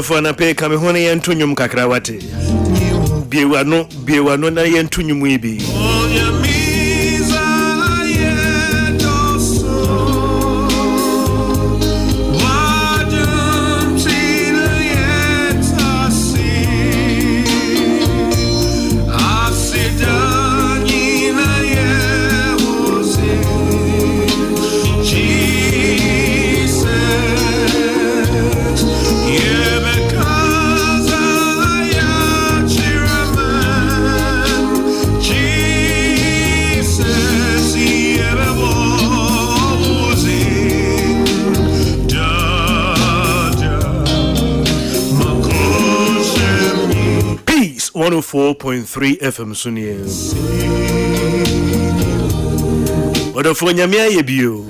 Fana pe kame hone yentunyum kakrawate biewano na yentunyum ibi Peace 104.3 FM Sunia. Odofonya mi ayebio.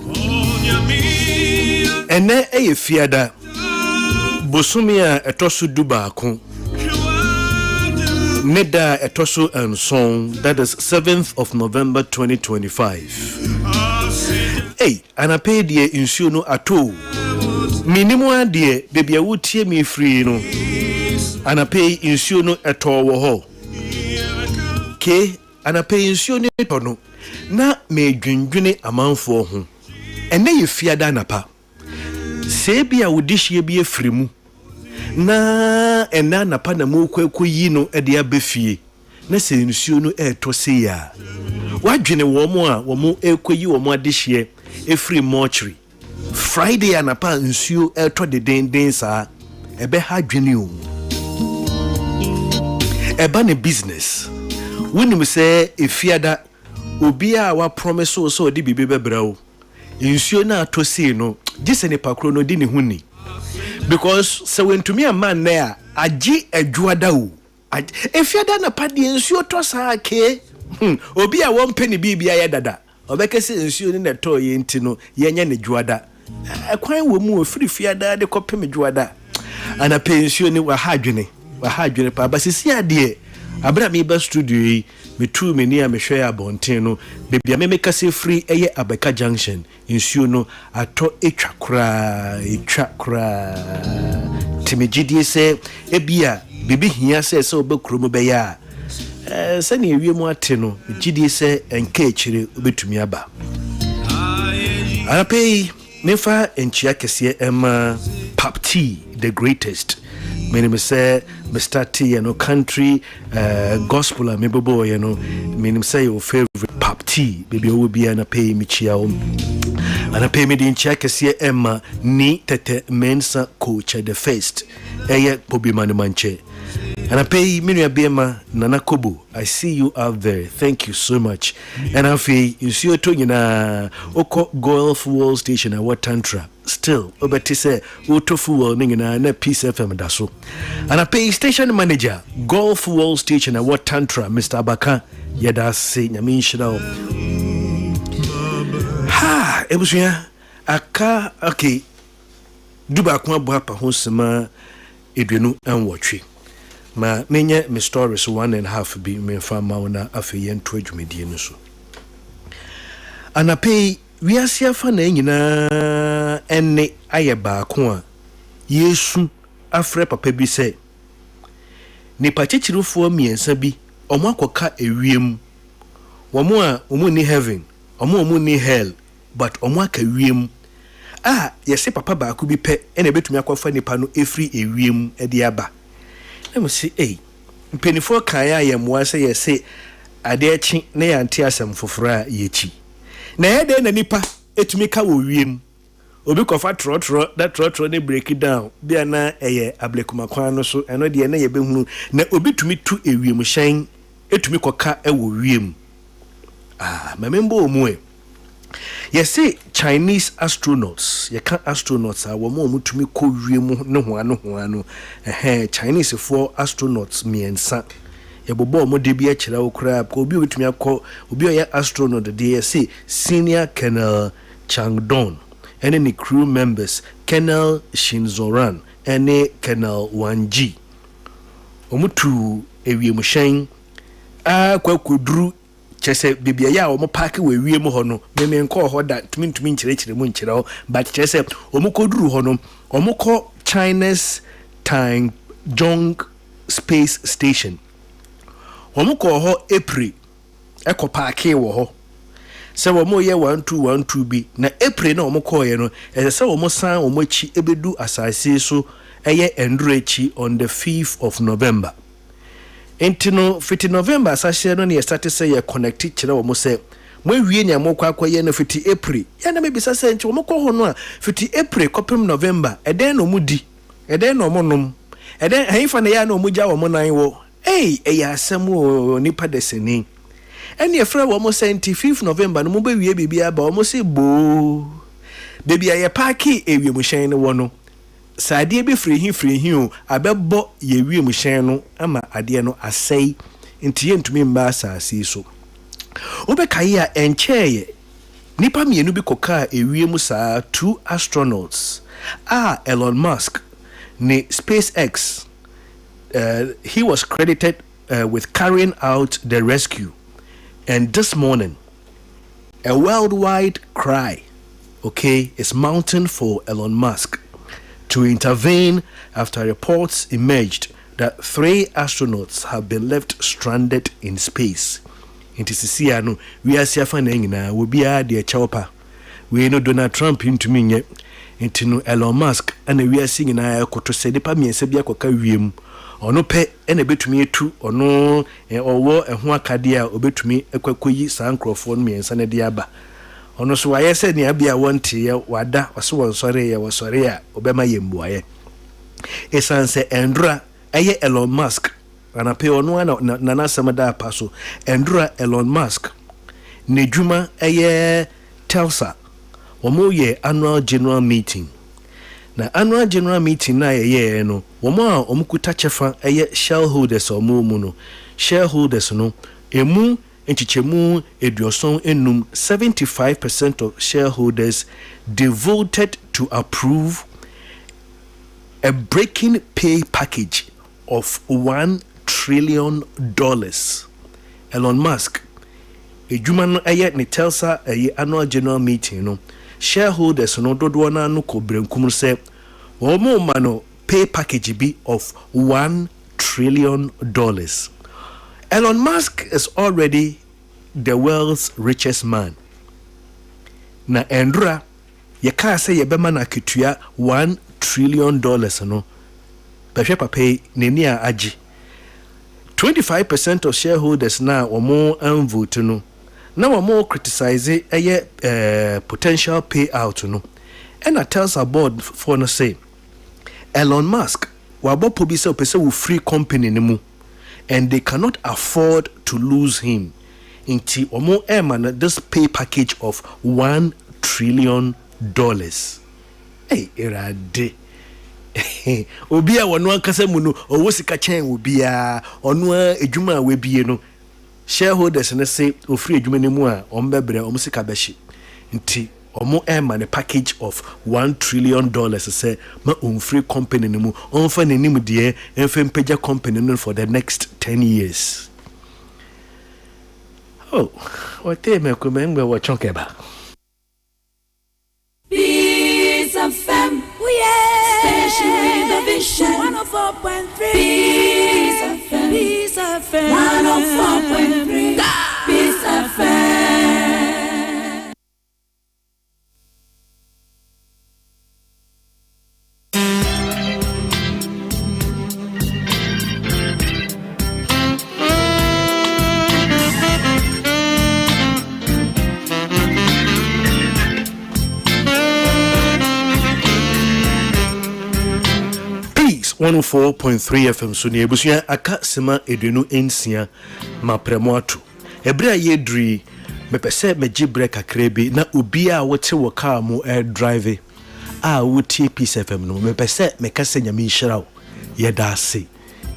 Ene eye fiada. Bosumia etosu dubaako. Neda etosu enson, that is 7th of November 2025. Hey, anape die insuo no ato. Minimum die baby awutie mi free no. Anape insuo no eto wo ho. Ke anape insuo no eto no na me dwendwene amanfo ho. Ene ye fiada anapa. Se bia wodihye bi efrimu. Na ena anapa na mo kwakoyi no ede abefie. Na se insuo no eto se ya. Wadwene wo mo a wo mo ekoyi wo mo adihye efri mortuary. Friday anapa insuo eto de den sa ebe ha dwene o. Eba ne business. Wonim say efiada obi a wa promise so de bibe bebrawo. Insuo na to see no, gise ne pakro no di ne huni. Because so when to me a man there, aji adwada o. Efiada na padi insuo to sa ke. Obi a won penny bibia ya dada. Obeke se insuo ni na to ye nti no, ye nya ne dwada. Akwan wo mu ofiri fiada de kopem dwada. Ana pension ni wa hadwene pa basisi ade abra me ba studio yi metu meni a mehwe abonten no bebia me kase free eye Abeka Junction insuo no ato etwa kra timegidie se ebia bibi hia se obekuro mu be ya se na ewie mu ate no gidie se enka echire obetumi aba arapei mefa enchia kese ema Pap T the greatest. My name is Mr. T, you know, country gospel mebobo, you know. My name say your favorite Pap T, baby will be an pay me chiao. And I pay me the check see Emma ni tete mensa coach the first. Bobby Manimanche. And I pay me Bema Nana Kobo. I see you out there. Thank you so much. And I feel you see you na Oko Golf World Station at what Tantra. Still, obeti say Utofu World na Peace FM daso. And I pay station manager Golf World Station at what Tantra, Mr. Abaka Yada say Yamin Shidao. Ha, ebusuya aka okay. Duba kwa bwapa honsema edwenu anwotwe. Ma menye me stories 1.5 bi me fama wona afeyen to adwumedie no so. Anapei wiase afa na nyina enne ayeba ko a Yesu afre papa bi se nipa chichirufo miensa bi omo akoka ewiem womo a omo ni heaven omo ni hell but omo aka wiem yese papa ba ku bi pe ene betumi akwafa nipa no efri ewiem ede aba na mo se mpenifo kan ya yemwa se yese ade achi na ya nte asem fofora yechi na yede na nipa etumi ka wo wiem obi kofa trotro ne break it down bia na eye ablekuma kwan no so eno de na ye behunu na obi tumi tu ewiem hyen etumi koka ewo wiem memembo omu Yes, say Chinese astronauts. You can't astronauts are one to me ko wiem no ho Chinese for astronauts miensa. Ya bobo mo de bia kira okra ko obi otumi akọ obi oya astronaut de say senior Colonel Changdong and any crew members Colonel Shinzoran and Colonel Wanji. Omutu ewiemhyen kwakoduru chese bibia ya omo park we wiem ho no me nko ho da tumi nkyerechire mu nkyere ho but chese omukoduru ho no omukọ China's Tanzhong Space Station omukọ ho April eko park wo ho se wo mo ye 1212 bi na April na omukọ ye no se wo mo san omochi ebedu asase so eye endurechi on the 5th of November. Entino 50 November asase no ne start say ye connect kire wo mo say mo wie nya mo kwa ye no 50 April ya na mebisa say nti wo mo kọ ho no a 50 April kopem November eden no mudi eden no mo nom eden hanfa na ya no mo gya wo mo nan wo eya asem o nipa deseni ene e fra wo mo say nti 5th November no mo be wie bibia ba wo mo say bo bibia ye parki ewie mo hyen no wo no Sadie be free him o abebo ye wiem hyen no ama ade no asai ntie ntumi mba asase so obekai a encheye nipa mienu bi koka ewiem saa 2 astronauts Elon Musk ne SpaceX he was credited with carrying out the rescue, and this morning a worldwide cry is mounting for Elon Musk to intervene after reports emerged that 3 astronauts have been left stranded in space. Inti sisia no we asiafa na nyina wo bia de chawpa we no Donald Trump ntumi nye inti no Elon Musk ana we asi nyina akoto sede pa miensa bia koka wiem ono pe ena betumi etu ono owo eho akade a obetumi ekwakoyi sankrofo no miensa na de aba ono so waye se ne abia wonte ye wada waso wonsore ye wosore a obema yembuaye esanse endra eye Elon Musk ana pe ono na nasamada paso endra Elon Musk ne dwuma eye Tesla womo ye annual general meeting na annual general meeting na ye no womo a omkuta chefa eye shareholders omo mu no shareholders no emu enchichemu eduoson enum 75% of shareholders devoted to approve a breaking pay package of $1 trillion. Elon Musk ejuma no eye ne Tesla annual general meeting no shareholders no dodo na no ko brenkum se wo mo ma no pay package bi of $1 trillion. Elon Musk is already the world's richest man. Na endra ye ka say ye bema na ketua $1 trillion no. Behwe papai neni a agi. 25% of shareholders na omo vote no. Na omo criticize potential payout no. And I tells our board for no say Elon Musk wabo po bi say opese wo free company ni mu. And they cannot afford to lose him. Inti omo man this pay package of $1 trillion. Hey, erade. Obia wonu akasa mu no owo sika chen obia onu ejuma we bie no shareholders ne say ofri ejuma ne mu a ombebre omsika beshi nti omo man a package of $1 trillion say ma free company ne mu onfa nanim de enfem pagya company no for the next 10 years. Oh, what they make remember what chonkeba. Peace FM, station with a vision. 104.3. Peace FM, 104.3. Peace FM. Peace 104.3 FM so ne ebusuya aka sema edwenu ensia mapremo atu ebra yedri me pese me gibre kakra bi na obi a wote wo car mo drive a wotie Peace FM no me pese me kase nyame nhira ye da ase.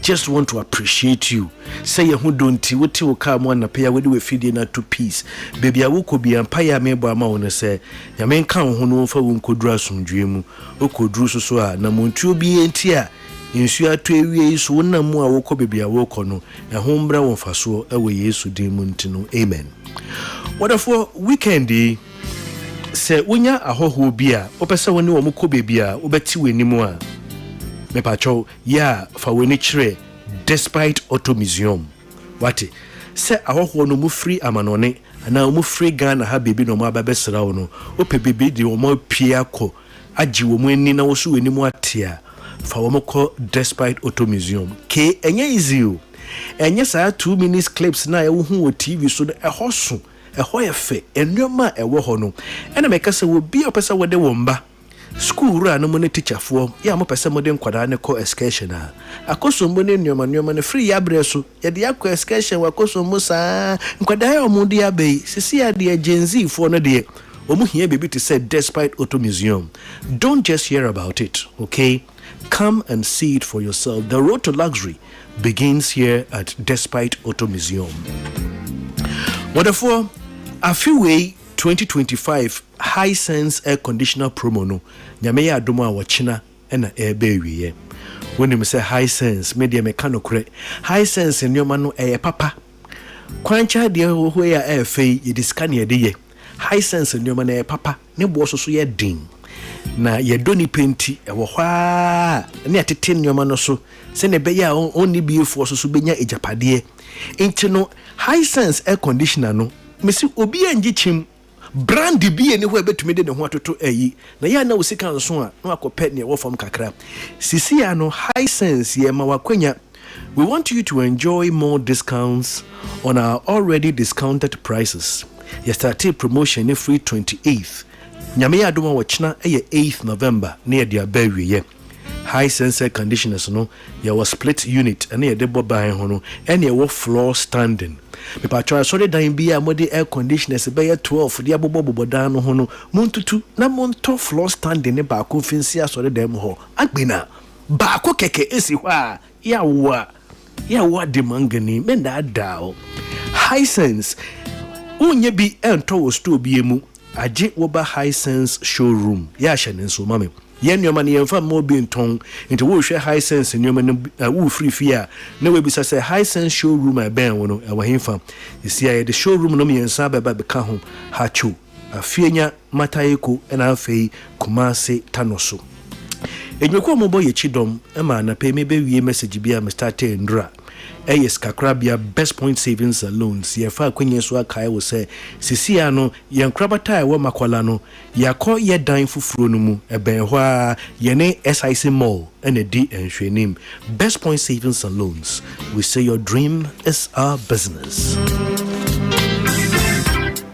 Just want to appreciate you. Say you don't wote wo car mo na pay we de we feed na to peace. Baby a wo ko bi ampa ya me bo ama wo no say nyame nka ho no fa wo nkoduru asomdwe mu. Okoduru so a na montu obi enti a insu ato ewie so na mu a wokɔ baby a wokɔ no ɛho mbra won faso ɛwɔ Yesu din mu ntino. Amen. Wonderful weekend se wonya ahoho bi a opese woni wo mkɔ baby a wobɛti wani mu a me pacho ya fa wani kyerɛ Despite Auto Museum. Wate se ahoho no mu free amanone ana mu free Ghana ha baby no mu ababɛsra wo no opɛ baby di wo mu pia kɔ agye wo mu ani na wo so wani mu atia fa wo mkɔ Despite Auto Museum. Ke enye easy o. Enye saa 2 minutes clips na ɛwo hu wo TV so no ɛhɔ so ɛhɔ yɛ fɛ enwoma ɛwɔ hɔ no ɛna meka sɛ wo bi opɛ wo de wo mba school ra no mo ne teacher fo ya mo pɛ mo de nkwada ne kɔ excursion a akoso mo ne nneoma ne free ya bre so ye de akɔ excursion wa akoso mo saa nkwada ya mo de abai sisi ya de Gen Z fo no de omo hia baby to say Despite Auto Museum. Don't just hear about it, okay? Come and see it for yourself. The road to luxury begins here at Despite Auto Museum. Wonderful. A few way 2025 Hisense air conditioner promo no. Nyame ya adomo a wachina ena ebe wiye. When you say Hisense, media mechanical Hisense nyoma no papa. Kwancha de ho ya airfei ye discan ye de. Hisense nyoma na papa ne bo so ye din. Na ye doni penti ewo hwa ne atete nyoma no so se ne be ya onni biefo so benya ejapade enti no Hisense air conditioner no mesi obi angi chim brand bi ene ho ebetumi de ne ho atoto ayi na ya na osika nso a no akopɛ ne wo fam kakra sisi ya no Hisense ye ma wakwanya. We want you to enjoy more discounts on our already discounted prices. Yesterday promotion ne free 28th. Nyame ya adoma wachina 8th November near the abawi ye. Hisense air conditioners no ye was split unit and ye de boba ho no and ye wo floor standing. Me patwa sorry dan bia mode air conditioners be ye 12 de abobobo dan no ho no montutu na monto floor standing ne ba ko finsi asore dan ho agbena ba ko keke esi hɔ a ya wa de mangani menda dao. Hisense unye bi ento wo store bi emu age wo ba Hisense showroom ya hye ne nso mame ye nneoma ne yemfa mo bi nton nti wo hwe Hisense nneoma ne wo free fia na we bisa say Hisense showroom a ben wo no e wa hemfa isi ya de showroom no me yensa ba ka ho hacho afienya matayeko na afei Kumase Tanoso enweko mo boye chidom ema na pe me be wie message bia me start ndra yes kakrabia Best Point Savings and Loans ye fa kwenye so akai wo say sisia no ye nkrabata e wo makwala no yakọ ye dan fufuro no mu eben ho a ye ne SIC Mall and di enhwenim. Best Point Savings and Loans, we say your dream is our business.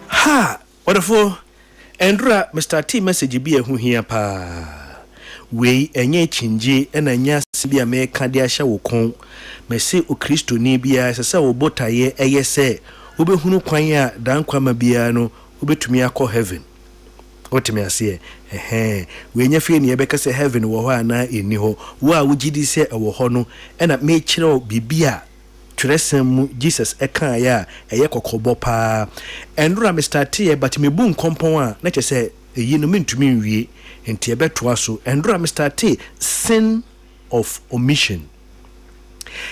Ha wonderful endra Mr. T message bi e hu hia pa we enye chinje ena nya sibia me ka de ahya wo kon me se o Kristo ni bia se wo botaye eye se obehunu kwan a dan kwama bia no obetumi akọ heaven otimi ase we nya fie ni ebeka se heaven wo ho ana eni ho wo a wugidi se wo ho no ena me kire bibia twerɛsɛm mu Jesus eka ya eye kokobɔ pa enura Mr. T but me bu nkompon a na kyese eyi no mentumi nwie enti ebetoa so endura Mr. T sin of omission.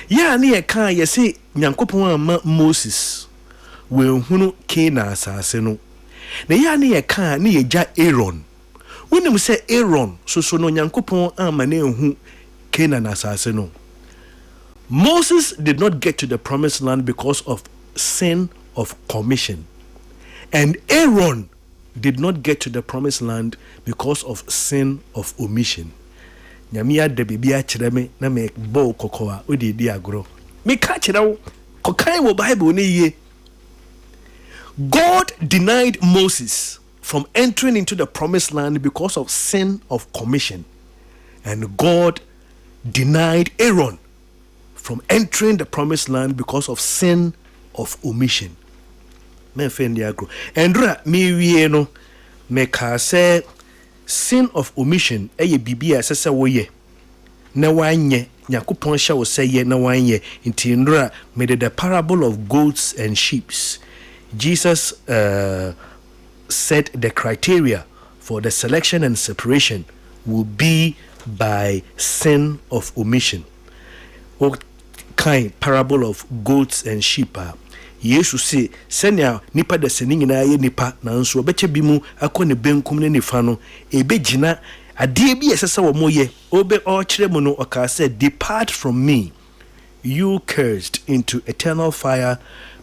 Ya ne ye kan ye se Nyankopon ama Moses we hunu Canaan asase no na ya ne ye kan ne ye gya Aaron wonim se Aaron so no Nyankopon ama na ehu Canaan asase no. Moses did not get to the promised land because of sin of commission, and Aaron did not get to the promised land because of sin of omission. Nyamia de bibia kyerɛ me na me bo kokoa odi di agro me ka kyerɛ wo kokan wo Bible ne ye. God denied Moses from entering into the promised land because of sin of commission, and God denied Aaron from entering the promised land because of sin of omission. me fendi agro endra me wie no me ka say sin of omission eye bibia sese wo ye na wanye Yakupon shall say ye na wanye inti ndra made the parable of goats and sheep. Jesus said the criteria for the selection and separation will be by sin of omission. What kind parable of goats and sheep? Yesu say senya nipa de seni nyina ye nipa nanso obeche bi mu akọ ne benkum ne nifa no ebegina ade bi esese wo moye obe o kire mu no oka say depart from me you cursed into eternal fire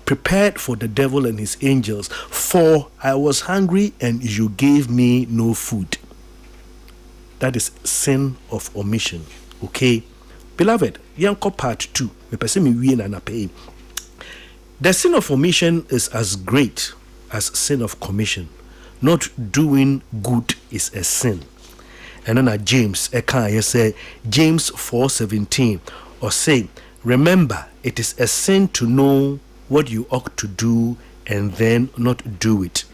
prepared for the devil and his angels, for I was hungry and you gave me no food. That is sin of omission. Okay, beloved, yanko part 2. The sin of omission is as great as sin of commission. Not doing good is a sin. And then at James, say James 4:17, or say, remember, it is a sin to know what you ought to do and then not do it.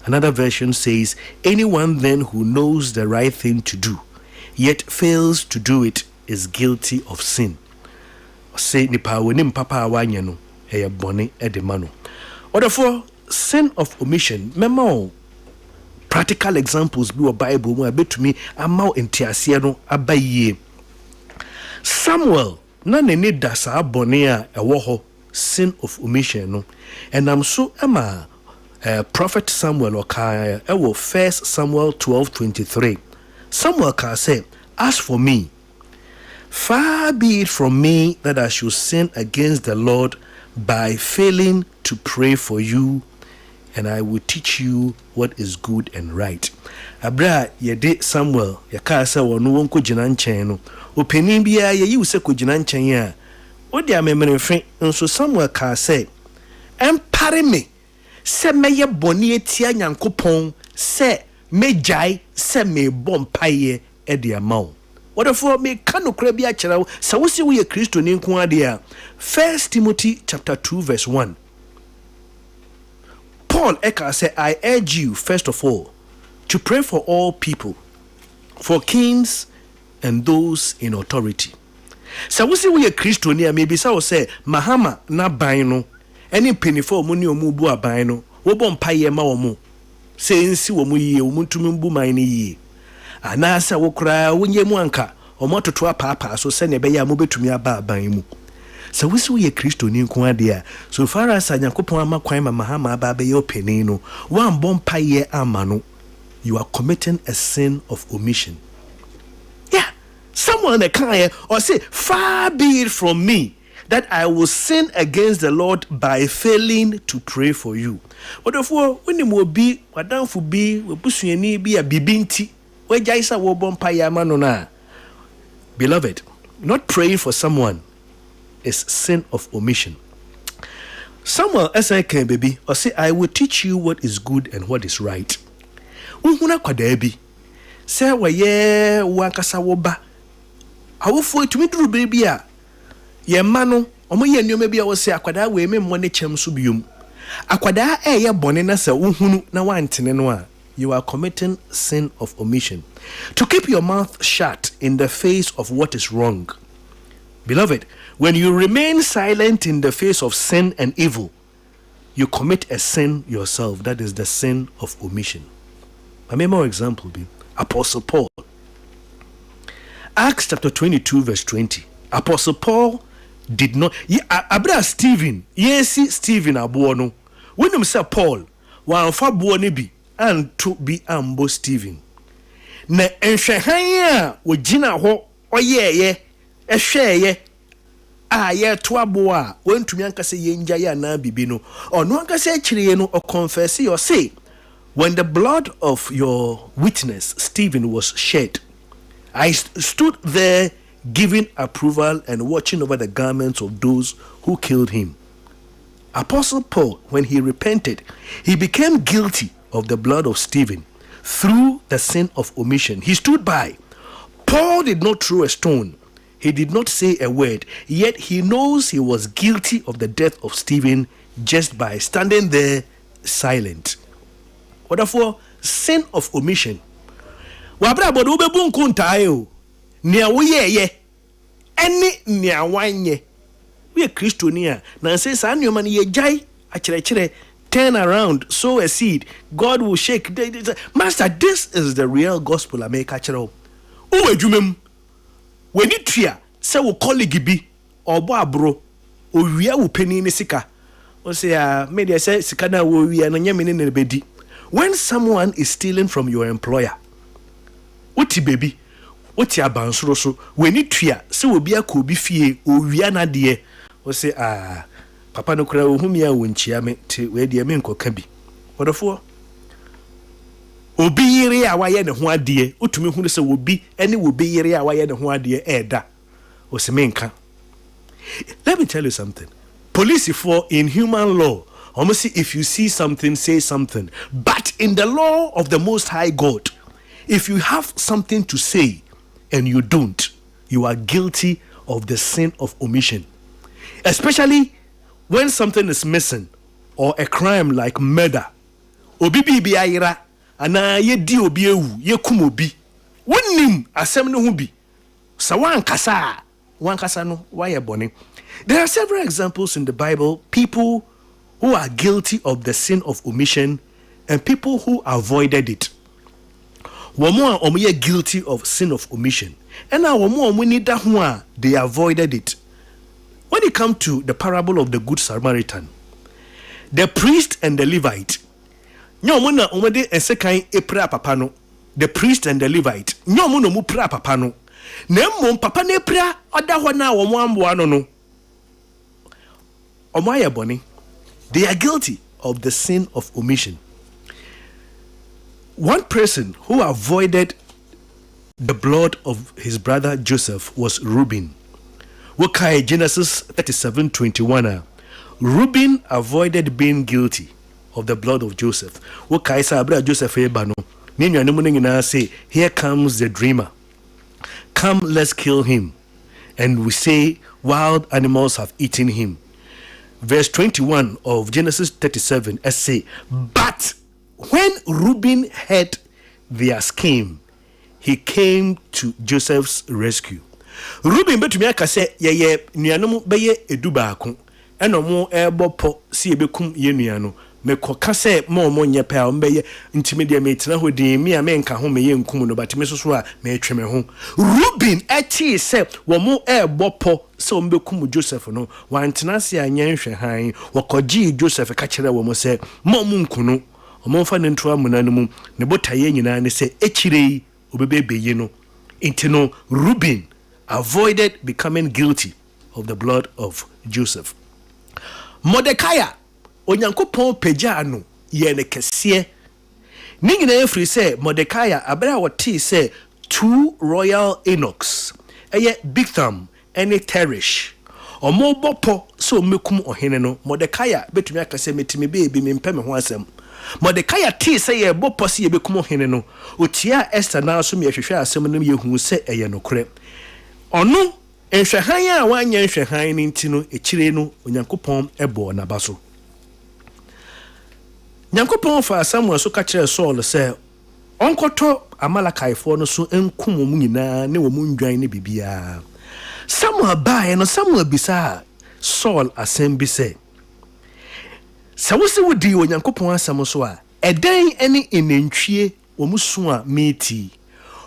Another version says, anyone then who knows the right thing to do, yet fails to do it, is guilty of sin. Say nipa wenim papa awanya no eye bone edema no. Or therefore, sin of omission, memo practical examples bi o Bible mu abetumi ama entiase no abaye. Samuel na ne da sa bone a ewo ho sin of omission no, and I'm so ama prophet Samuel oka ewo 1 Samuel 12:23. Samuel can say, as for me, far be it from me that I should sin against the Lord by failing to pray for you, and I will teach you what is good and right. Abra yede Samuel yaka say wonu wonko gina nchen no openin bia ye yi se ko gina nchen a odi amemrefe nso Samuel ka say empare me se meye boni etia Nyankopon se mejai se me bompaye e de amaw. Wherefore me kanokra bi a kira se wo se wo ye Kristo ni nko ade a 1 Timothy chapter 2 verse 1. Paul Eka said, I urge you first of all to pray for all people, for kings and those in authority. So we say we a Christian here, maybe so say Mahama na baino, any penny for money or mubu a baino, wo bon paye ma omo. Say nsi wo mu ye, wo ntumi mbu man ye. Ana sa wo kra wo nye mu anka, omo toto apa so se ne be ya mo betumi aba ban mu. So we say we a Christian in Kwadia. So far as Yakupon ama kwai Mahama aba be yo penny no, one bon paye amano. You are committing a sin of omission. Yeah, someone that can or say, far be it from me that I will sin against the Lord by failing to pray for you. But therefore, when you will be, what down for be, we push you any be a bibinti, where Jaisa will bompire manona. Beloved, not praying for someone is sin of omission. Someone as I can, baby, or say, I will teach you what is good and what is right. Unhuna kwa debi se waye wankasa woba awofo etumi duru bebi a ye ma no omo ye nneoma bi a wo se akwada we memmo ne kyem so biom akwada ye bone na se unhunu na wantene no a you are committing sin of omission. To keep your mouth shut in the face of what is wrong. Beloved, when you remain silent in the face of sin and evil, you commit a sin yourself. That is the sin of omission. A more example be Apostle Paul. Acts chapter 22 verse 20. Apostle Paul did not abra Stephen. Yes, Stephen abuono. When him say Paul, wa fa buone bi and to be ambo Stephen. Na enhwehan a wo gina ho oyeye ehweye ye to abo a wantumi ankase yenja ya na bibi no. Ono ankase akire no o confess your say. When the blood of your witness, Stephen, was shed, I stood there giving approval and watching over the garments of those who killed him. Apostle Paul, when he repented, he became guilty of the blood of Stephen through the sin of omission. He stood by. Paul did not throw a stone. He did not say a word, yet he knows he was guilty of the death of Stephen just by standing there silent. Therefore, sin of omission. Wabra bodo ube bunku ntayo. Nia ye. Any nia wanye. We are Christiania. Na say sa nyoma ni ye jai achire turn around, sow a seed. God will shake. Master, this is the real gospel I make achire. Uwe jumem. When you tria, say wo colleague bi obo abro, owia wo pani ni sika. O say media say sika na wo wia na nyame ne bedi. When someone is stealing from your employer, uti baby, uti abansoro so, when you tria, say wo bia ko bi fie, owia na de. O say papa no kura ohumia wonchia me te we de me nkoka bi. Odofo obi yire a waye ne ho ade, utumi hu se obi ene obi yire a waye ne ho ade eda. O se menka. Let me tell you something. Police for in human law, almost if you see something, say something. But in the law of the Most High God, if you have something to say and you don't, you are guilty of the sin of omission. Especially when something is missing or a crime like murder. Obi bi ayira ana ye di obi ewu ye kum obi. Wonim asem no hu bi. Sa wan kasa no why bone. There are several examples in the Bible, people who are guilty of the sin of omission and people who avoided it. Womo omoye guilty of sin of omission. And now womo need that one, they avoided it. When it comes to the parable of the Good Samaritan, the priest and the Levite, the priest and the Levite, they are guilty of the sin of omission. One person who avoided the blood of his brother Joseph was Reuben. Wokai Genesis 37:21. Reuben avoided being guilty of the blood of Joseph. Wokai sa abra Joseph ebano. Ninyo anumuningina say, here comes the dreamer. Come, let's kill him. And we say, wild animals have eaten him. Verse 21 of Genesis 37 say, but when Reuben heard their scheme, he came to Joseph's rescue. Reuben betumi aka say ye nuanom beye edubaako eno mo ebopo si ebekum ye nuano mekoka say mo nye pa mbeye ntimi de metina hodin mi a menka ho meye nkum no batime soso a metwe me ho. Reuben echi say wo mo ebopo se ombekum Joseph no wantena se anyenhwe han wokogi Joseph ka kire wo mo say mo nkunu omfa ne nto amuna no mu ne botaye nyina ne say echire obebebeye no intino Reuben avoided becoming guilty of the blood of Joseph. Mordecai, onyankopon pagya no ye ne kese. Ningina efri say Mordecai abra woti say two royal eunuchs, eye Bigtham and Teresh. Omo bopo so mekum ohene no Mordecai betumi aka say metimi be me mpem ho asem. Mordecai ti say ye bopo se ye bekum ohene no otia Esther na so me hwehwe asem no ye hu say eye no kore. Ono enhwehan a wanya enhwehan ni ntino echire no onyankopon ebo na baso. Nyankopon fa Samuel so ka kire Saul say onkoto Amalekaifo no so enkum mu nyina ne wo mu ndwan ne bibia. Samuel bae no Samuel bisa Saul asem bi say sawose wodi onyankopon asem so a eden ene enentwie wo musu a meti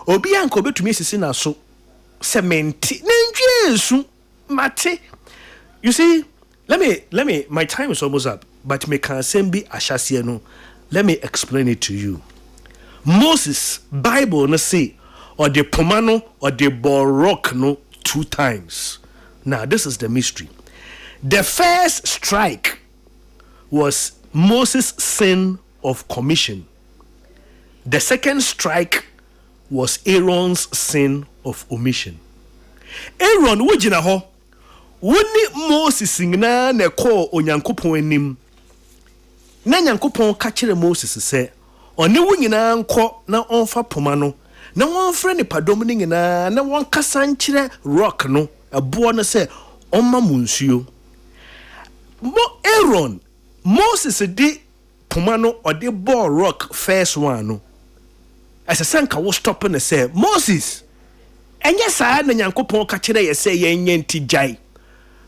obi anko betumi sisi na so cementi nenjesu mate. You see, let me my time is almost up, but me can send be ashasiye no. Let me explain it to you. Moses Bible no say or the pomano or the borok no 2 times. Now this is the mystery. The first strike was Moses' sin of commission. The second strike was Aaron's sin of omission. Aaron wujina ho woni Moses ngina ne ko onyankopon anim na nyankopon ka kire Moses se oni wunyina nko na onfa poma no na wonfre ne padom ni ngina na won kasa nkire rock no abo no se onma munsuo Aaron Moses di poma no ɔde ball rock first one no as a sanka wo stop and say Moses enye saa na Nyankopɔn ka kire ye say yenye ntijai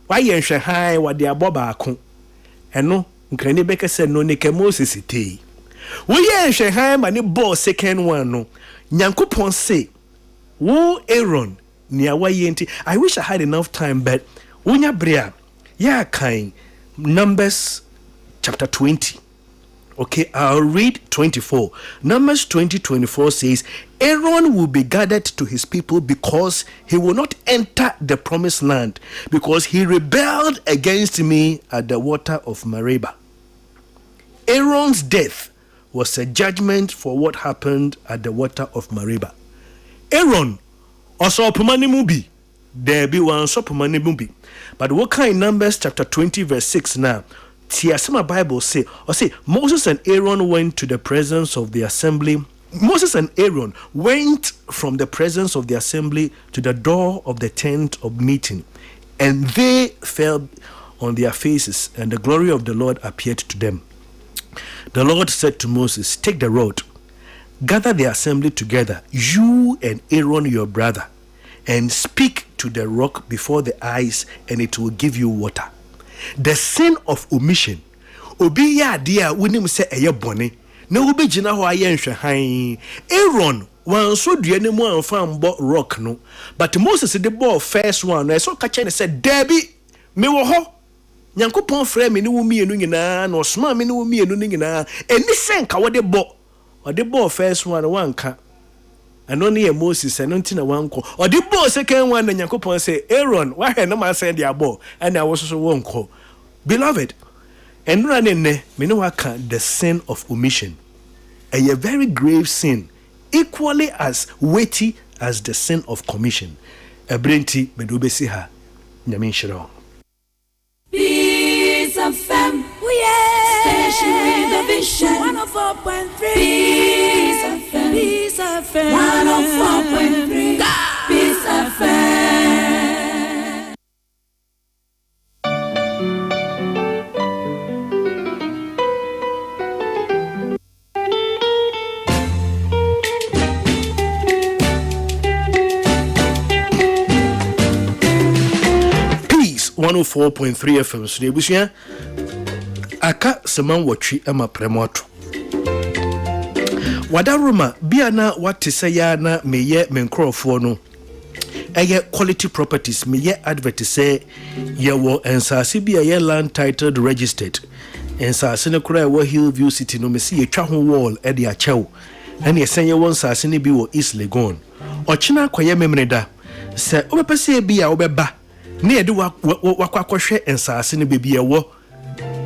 why yen hwe han wade aboba ako eno nkrani beka say no ne ke Moses tei wo yen hwe han ma ne ball second one no Nyankopɔn say wo Aaron nia wa yenti. I wish I had enough time, but wonya brea ya kind Numbers chapter 20. Okay, I'll read 24. Numbers 20:24 says, Aaron will be gathered to his people because he will not enter the promised land, because he rebelled against me at the water of Meribah. Aaron's death was a judgment for what happened at the water of Meribah. Aaron also pumani mubi. There be one so pumani mubi. But what kind Numbers chapter 20 verse 6 now? Tiasema Bible say Moses and Aaron went to the presence of the assembly. Moses and Aaron went from the presence of the assembly to the door of the tent of meeting, and they fell on their faces, and the glory of the Lord appeared to them. The Lord said to Moses, take the rod, gather the assembly together, you and Aaron your brother, and speak to the rock before the eyes, and it will give you water. The sin of omission obi ya dia wonim se eye bone na obegina ho aye nhwe han. Aaron wan so dua ne mu anfa mbo rock no, but Moses the ball first one na so ka che say Dabi me wo ho Nyankopon frɛ me ne wo mienu nyina na osoma me ne wo mienu nyina eni sen ka wo de ball first one wanka ano ne Moses eno ntina wanko odi ball second one na Nyankopon say Aaron why na ma say dia ball and I was so wonko. Beloved, and me no waka the sin of omission, a very grave sin, equally as weighty as the sin of commission. A brenti bedubesi ha nyamin shiro. Peace FM, station with a vision. 104.3. Peace FM, Peace FM, 104.3. Peace FM. Peace 104.3 FM. So debusia aka seman watwi ama premoto. Wadaruma bia na wate say ya na meye menkrofo no. Eye quality properties meye advert say ye wo ensase bia ye land titled registered. Ensase ne kura wo Hillview City no me see etwa ho wall e de achew. Ene esen ye wo ensase ne bi wo East Legon. Ochina kwaye memreda. Se obepese bia obeba na ye de wakwakwahwe ensase ne bebi ye wo.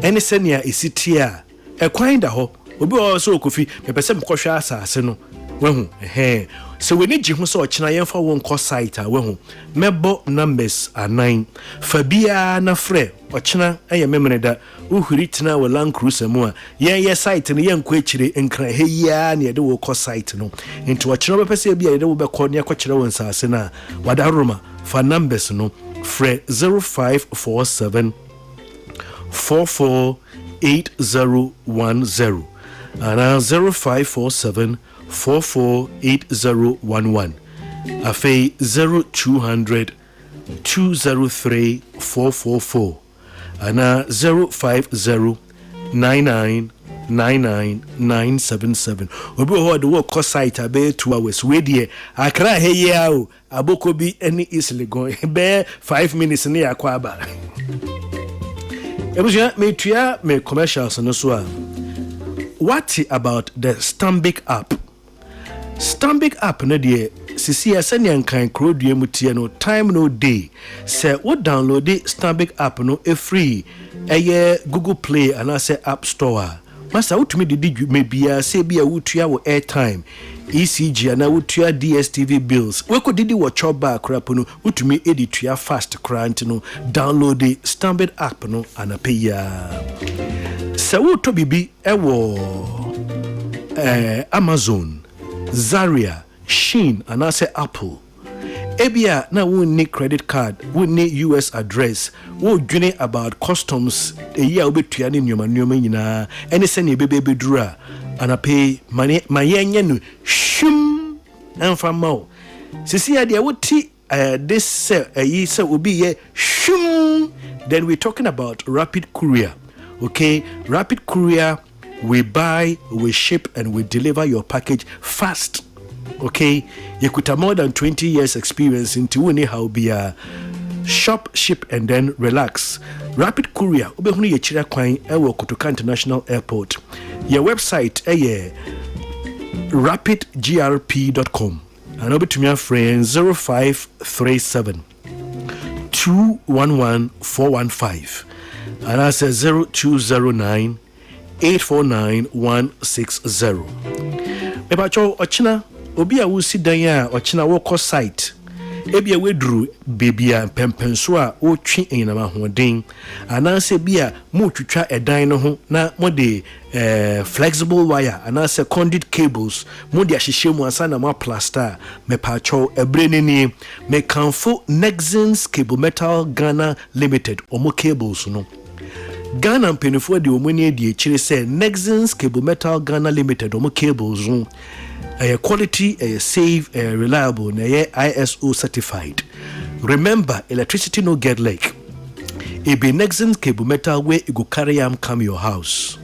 Ene senia esitia ekwan da ho obi o so kofi mepese mkohwe asase no wehu so we need ho so ochina yemfa won ko site a wehu mebo numbers 9 fabia na frɛ ochina eye memreda uhuri tina wo Land Cruiser mu a ye site no ye nko akire nkra heyia na ye de wo ko site no into ochina bepese bia ye de wo be ko ne akokire won sase na wadaroma fa numbers no frɛ 0547 448010 and 0547 448011 afe 0200 203 444 and 050 9999977 obi ho de wo ko site abe 2 hours we die akra heya o aboko bi any easily go be 5 minutes ne yakwa aba. Ebuja me tuya me commercials no so a what about the Stanbic app? Stanbic app no de sisi asanya nkan krodue mutie no time no day say what download the Stanbic app no e free eye Google Play and I say App Store. Masa utumi didi me bia say bia wutua wo airtime ECG and wutua DSTV bills we could didi wo choba crap no utumi editua fast crant no download the Stanbic app no anapeya se wuto bibi ewo Amazon, Zaria, Shein and I say Apple ebia na wonni credit card wonni US address wo dwene about customs eyi a obetua ne nyoma nyina ene se ne bebeduru a anape mayenye no shum emfa mawo sisi ya de woti this eyi se obi ye shum then we talking about rapid courier. Okay, rapid courier, we buy, we ship, and we deliver your package fast. Okay, you could have more than 20 years experience into how be a shop, ship, and then relax. Rapid courier, ubehuni ye chira kwai ewo Kotoka International Airport. Your website rapidgrp.com. And over to my friend 0537 211 415. And I say 0209 849 160. Mebacho ochina obi a wusi dan ya ochina woko site ebia wedru bebia pempenso a otwi enama hoden ananse bia mo twitwa edan no ho na mo de flexible wire ananse conduit cables mo de ahyehye mu ansa na mo plaster mepacho ebreneni me kanfo Nexans Cable Metal Ghana Limited omo cables no Ghana mpenifo de omuni de chire se Nexans Cable Metal Ghana Limited omo cables no quality, safe, reliable, ISO certified. Remember, electricity no get like. It be Nexans Cable Metal where you go carry come your house.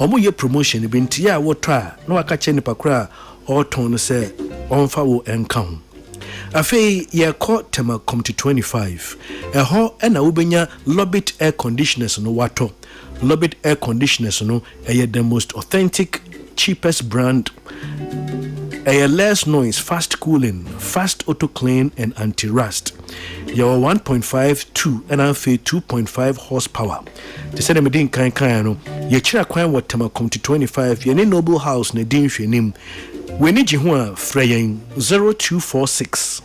Omo ye promotion it be ntia wo try no aka che nipa kra or ton say onfa wo enka. Afei ye call tema come to 25. Ho na wobenya Lobit air conditioners no wato. Lobit air conditioners no the most authentic, cheapest brand. Less noise, fast cooling, fast auto clean, and anti-rust. Your 1.5, 2, and I'm 2.5 horsepower. The same thing no. Ye chira kwan what tema come to 25. Ye Noble House ne din hwenim. We need you freyin 0246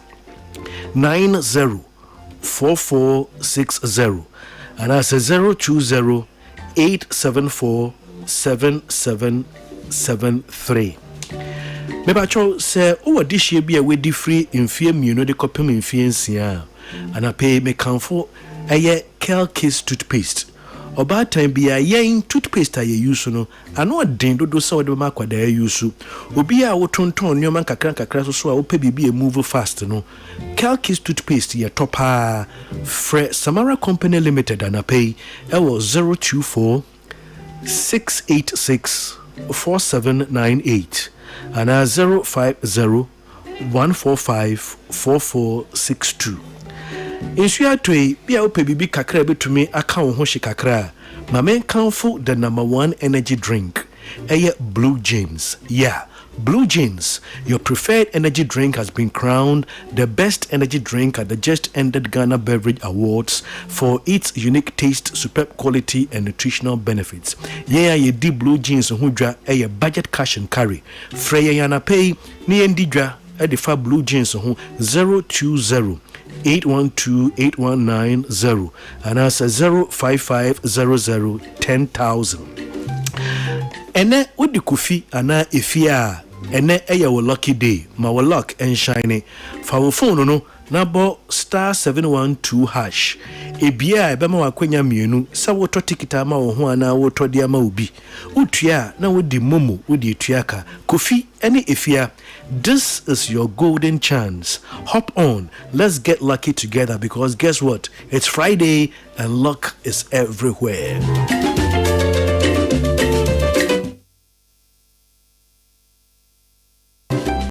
904460. And I say 020 874 7773. Mebacho say over this year be a way free in fear muno de copim in fiancia and I pay me canfo a ye Kelkis toothpaste. Or bad time be a yen toothpaste I use no and what din do so the mark what they use. Obi a woton ton your man kakra so I pay be a move fast no. Kelkis toothpaste ye topper Samara Company Limited and I pay was 024 686 4798 and 050 145 4462. Insua to be a bibi kakra betumi aka wo ho hye kakra ma men kanfo the #1 energy drink Blue Jeans. Yeah, Blue Jeans, your preferred energy drink, has been crowned the best energy drink at the just ended Ghana Beverage Awards for its unique taste, superb quality, and nutritional benefits. Yeah, ye di Blue Jeans hudra a budget cash and carry. Freya yana pay ni endidra edifa Blue Jeans 020 812-8190 and as 05500 10,000. Ene udi kufi ana ifia ene eya wo lucky day ma wo luck and shiny fa wo phone no na bo *712# ebia ebe ma wakwenya mienu sa wo to tikita ma wo ho ana wo to dia ma obi utua na wo di momo wo di tuaka kofi ene ifia. This is your golden chance. Hop on, let's get lucky together because guess what? It's Friday and luck is everywhere.